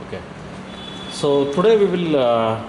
Okay. So today we will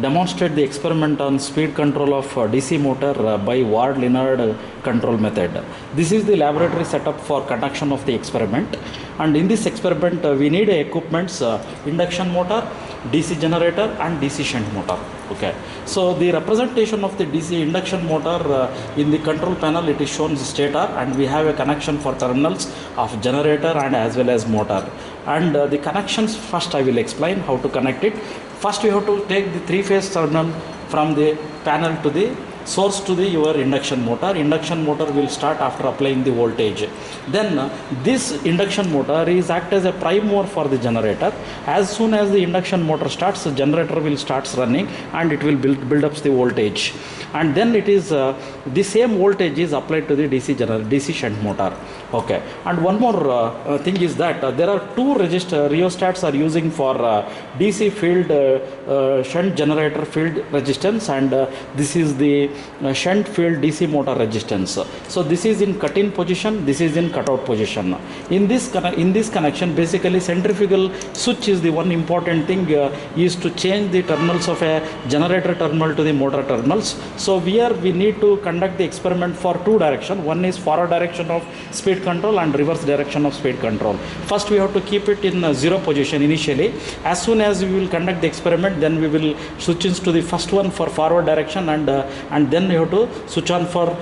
demonstrate the experiment on speed control of DC motor by Ward-Leonard control method. This is the laboratory setup for conduction of the experiment, and in this experiment we need equipments induction motor, DC generator and DC shunt motor. Okay, so the representation of the DC induction motor in the control panel, it is shown stator, and we have a connection for terminals of generator and as well as motor. And the connections, first I will explain how to connect it. First you have to take the three-phase terminal from the panel to the source to the your induction motor. Induction motor will start after applying the voltage. Then this induction motor is act as a prime mover for the generator. As soon as the induction motor starts, the generator will starts running and it will build up the voltage, and then it is the same voltage is applied to the DC shunt motor. Okay, and one more thing is that there are two rheostats are using for DC field shunt generator field resistance, and this is the shunt field DC motor resistance. So this is in cut-in position, this is in cut-out position. In this connection, basically centrifugal switch is the one important thing, is to change the terminals of a generator terminal to the motor terminals. So here we need to conduct the experiment for two direction. One is forward direction of speed control and reverse direction of speed control. First we have to keep it in zero position initially. As soon as we will conduct the experiment, then we will switch into the first one for forward direction, and then you have to switch on for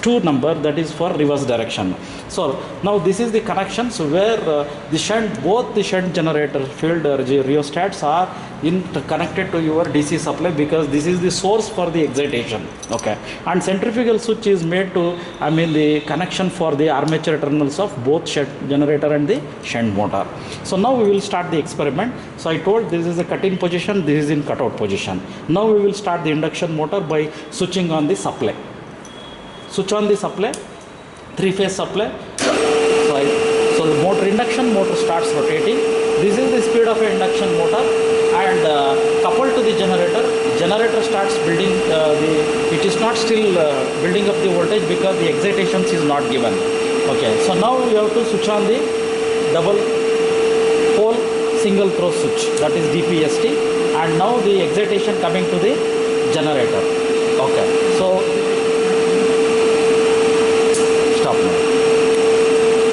2 number, that is for reverse direction. So now this is the connections where both the shunt generator field rheostats are connected to your DC supply, because this is the source for the excitation. Okay, and centrifugal switch is made to the connection for the armature terminals of both shunt generator and the shunt motor. So now we will start the experiment. So I told this is a cut-in position, this is in cut-out position. Now we will start the induction motor by switching on the supply. Switch on the supply, three-phase supply. So the motor, induction motor starts rotating. This is the speed of an induction motor, and coupled to the generator starts building it is not still building up the voltage because the excitations is not given. Okay, so now we have to switch on the double pole single throw switch, that is DPST, and now the excitation coming to the generator. Okay,